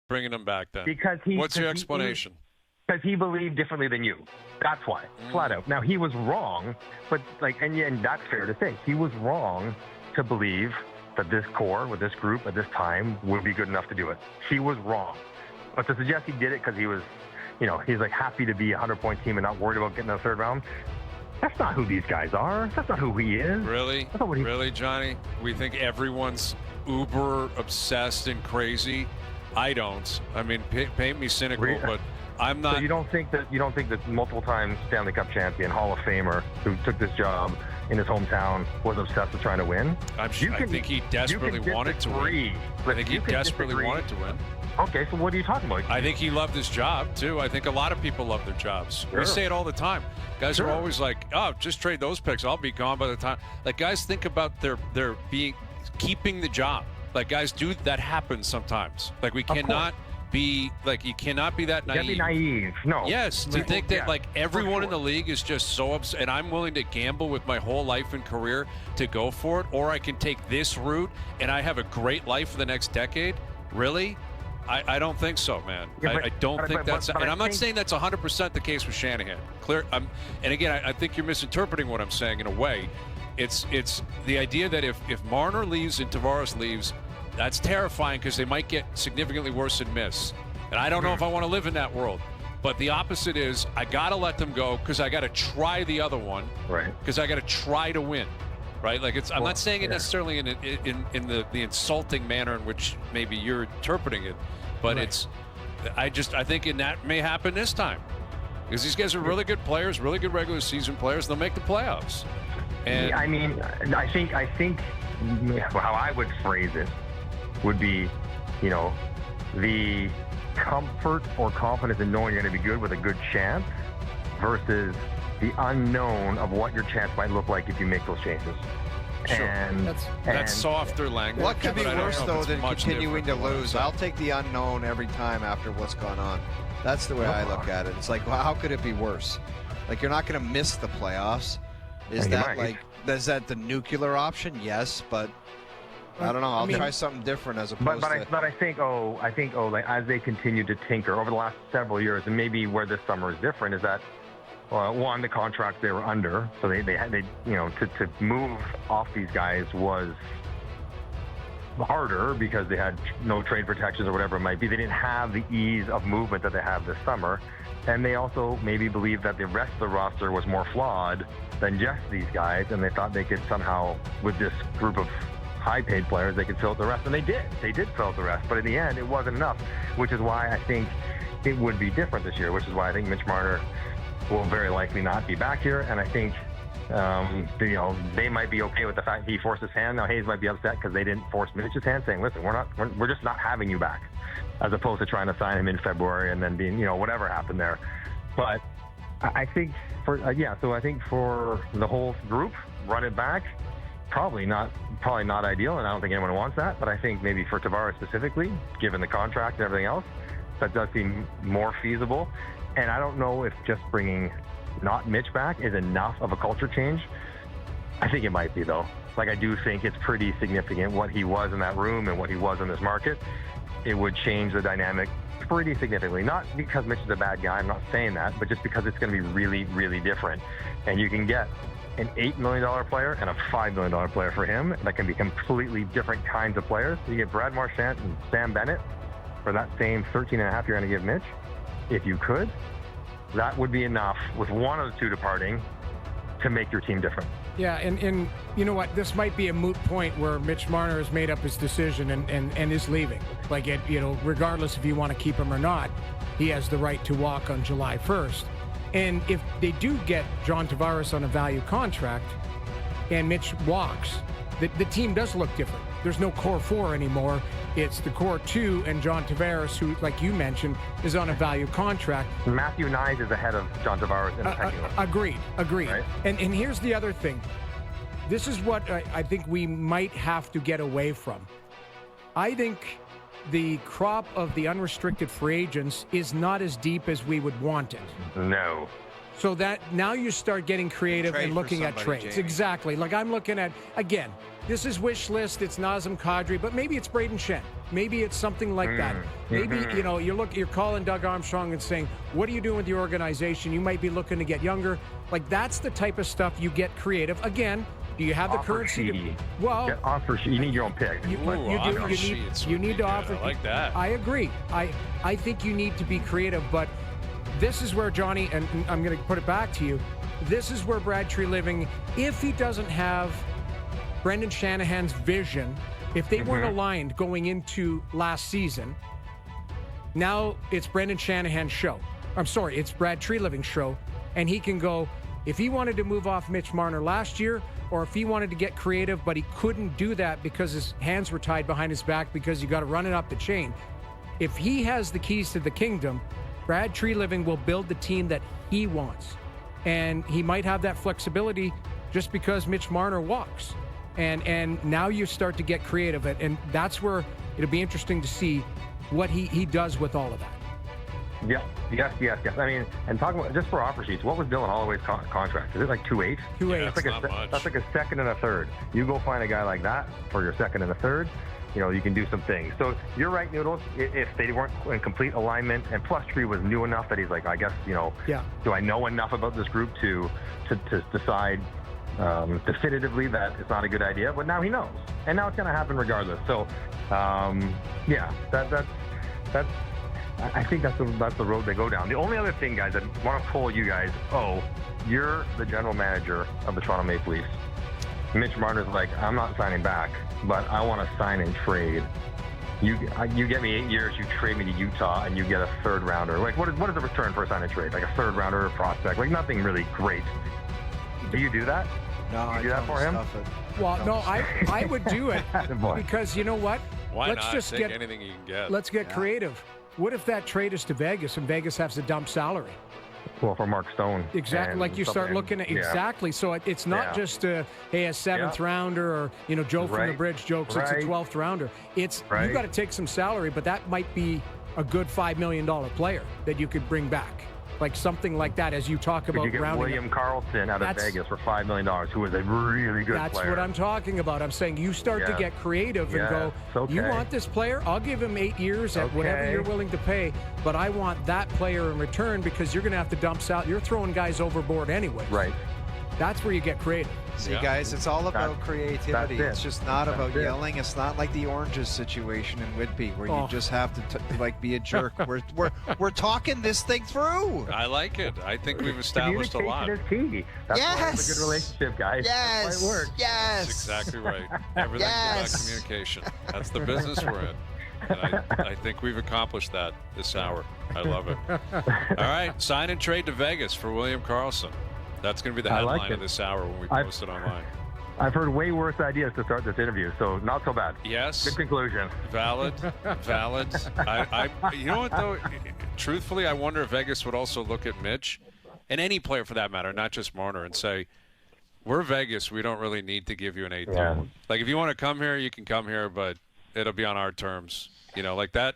bringing him back then? Because what's your explanation? Because he believed differently than you. That's why, flat out. Now, he was wrong, but and that's fair to say. He was wrong to believe that this core with this group at this time would be good enough to do it. He was wrong. But to suggest he did it because he was, he's like happy to be a 100-point team and not worried about getting to the third round. That's not who these guys are. That's not who he is. Really? Really, Johnny? We think everyone's uber obsessed and crazy? I don't. I mean, paint me cynical, but I'm not. So you don't think that multiple-time Stanley Cup champion, Hall of Famer, who took this job in his hometown, was obsessed with trying to win? I think he desperately wanted to win. I think he desperately wanted to win. Okay, so what are you talking about? I think he loved his job, too. I think a lot of people love their jobs. Sure. We say it all the time. Guys are always like, oh, just trade those picks. I'll be gone by the time. Like, guys think about their keeping the job. Like, guys that happens sometimes. Like, we cannot be, you cannot be that naive. You can't be naive. No. Yes, to think that, everyone in the league is just so upset, and I'm willing to gamble with my whole life and career to go for it, or I can take this route, and I have a great life for the next decade. Really? I don't think so, man. Yeah, I don't think that's, and I'm not saying that's 100% the case with Shanahan. And again, I think you're misinterpreting what I'm saying in a way. It's the idea that if Marner leaves and Tavares leaves, that's terrifying because they might get significantly worse and miss. And I don't know if I want to live in that world. But the opposite is I got to let them go because I got to try the other one. Right. Because I got to try to win. Right, I'm not saying it necessarily in the insulting manner in which maybe you're interpreting it, but I think that may happen this time because these guys are really good players, really good regular season players. They'll make the playoffs. And I mean, I think how I would phrase it would be, the comfort or confidence in knowing you're going to be good with a good chance versus the unknown of what your chance might look like if you make those changes. Sure. That's softer language. What could be worse, though, than continuing to lose? I'll take the unknown every time after what's gone on. That's the way I look at it. It's like, well, how could it be worse? Like, you're not going to miss the playoffs. Is that the nuclear option? Yes, but I don't know. I'll try something different as opposed to. But I think as they continue to tinker over the last several years, and maybe where this summer is different, is that. One, the contracts they were under, so they had to move off these guys was harder because they had no trade protections or whatever it might be. They didn't have the ease of movement that they have this summer, and they also maybe believed that the rest of the roster was more flawed than just these guys, and they thought they could somehow, with this group of high-paid players, they could fill out the rest, and they did. They did fill out the rest, but in the end, it wasn't enough, which is why I think it would be different this year, which is why I think Mitch Marner will very likely not be back here, and I think they might be okay with the fact he forced his hand. Now Hayes might be upset because they didn't force Mitch's hand, saying, "Listen, we're just not having you back," as opposed to trying to sign him in February and then being whatever happened there. But I think for the whole group, run it back. Probably not ideal, and I don't think anyone wants that. But I think maybe for Tavares specifically, given the contract and everything else, that does seem more feasible. And I don't know if just bringing not Mitch back is enough of a culture change. I think it might be, though. I do think it's pretty significant what he was in that room and what he was in this market. It would change the dynamic pretty significantly. Not because Mitch is a bad guy, I'm not saying that, but just because it's going to be really, really different. And you can get an $8 million player and a $5 million player for him that can be completely different kinds of players. You get Brad Marchand and Sam Bennett for that same 13 and a half you're going to give Mitch. If you could, that would be enough with one of the two departing to make your team different. Yeah, and you know what? This might be a moot point where Mitch Marner has made up his decision and is leaving. Regardless if you want to keep him or not, he has the right to walk on July 1st. And if they do get John Tavares on a value contract and Mitch walks, the team does look different. There's no core four anymore. It's the core two and John Tavares, who, like you mentioned, is on a value contract. Matthew Knies is ahead of John Tavares in the pecking order. Agreed. Right? And here's the other thing. This is what I think we might have to get away from. I think the crop of the unrestricted free agents is not as deep as we would want it. No. So that now you start getting creative Trade and for looking at somebody, trades. Jamie. Exactly. Like I'm looking at, again, this is wish list. It's Nazem Kadri, but maybe it's Braden Shen. Maybe it's something like that. Maybe, you know, you're calling Doug Armstrong and saying, what are you doing with the organization? You might be looking to get younger. Like that's the type of stuff you get creative. Again, do you have the currency to, well, offer sheet. You need your own pick. you need to offer. I like that. I agree. I think you need to be creative, but this is where Johnny, and I'm going to put it back to you, this is where Brad Treliving, if he doesn't have Brendan Shanahan's vision, if they weren't aligned going into last season, now it's Brendan Shanahan's show. I'm sorry, it's Brad Treliving's show, and he can go, if he wanted to move off Mitch Marner last year, or if he wanted to get creative, but he couldn't do that because his hands were tied behind his back because you got to run it up the chain. If he has the keys to the kingdom, Brad Treliving will build the team that he wants. And he might have that flexibility just because Mitch Marner walks. And now you start to get creative. And that's where it'll be interesting to see what he does with all of that. Yeah, yes. I mean, and talking about, just for offer sheets, what was Dylan Holloway's contract? Is it like 2.8? 2.8. That's like a second and a third. You go find a guy like that for your second and a third, you know, you can do some things. So you're right, Noodles. If they weren't in complete alignment, and plus Tree was new enough that he's like, I guess, you know, do I know enough about this group to decide definitively that it's not a good idea? But now he knows, and now it's going to happen regardless. So, that's. I think that's the road they go down. The only other thing, guys, I want to pull you guys. Oh, you're the general manager of the Toronto Maple Leafs. Mitch Marner's like, I'm not signing back, but I want to sign and trade. You get me 8 years, you trade me to Utah, and you get a third rounder. Like, what is the return for a sign and trade? Like a third rounder or prospect? Like nothing really great. Do you do that? No, you do that for him? Well, no, I would do it because you know what? Why let's not just take get anything you can get? Let's get creative. What if that trade is to Vegas and Vegas has to dump salary? Well, for Mark Stone. Exactly, like you start looking at exactly. So it's not just a seventh rounder or Joe from the Bridge jokes. It's a 12th rounder. It's you got to take some salary, but that might be a good $5 million player that you could bring back. Like something like that, as you talk about. You get William Karlsson out of Vegas for $5 million, who is a really good player. That's what I'm talking about. I'm saying you start to get creative and go, you want this player? I'll give him 8 years at whatever you're willing to pay, but I want that player in return because you're going to have to dump out. You're throwing guys overboard anyway. Right. That's where you get creative. See, guys, it's all about creativity. It's just not about yelling. It's not like the Oranges situation in Whitby where you just have to be a jerk. We're talking this thing through. I like it. I think we've established a lot. Communication is key. That's why it's a good relationship, guys. Yes. That's why it works. Yes. That's exactly right. Everything's about communication. That's the business we're in. And I think we've accomplished that this hour. I love it. All right, sign and trade to Vegas for William Karlsson. That's going to be the headline of this hour when we post it online. I've heard way worse ideas to start this interview, so not so bad. Yes. Good conclusion. Valid. You know what, though? Truthfully, I wonder if Vegas would also look at Mitch, and any player for that matter, not just Marner, and say, we're Vegas. We don't really need to give you an 8th year. Like, if you want to come here, you can come here, but it'll be on our terms. Like that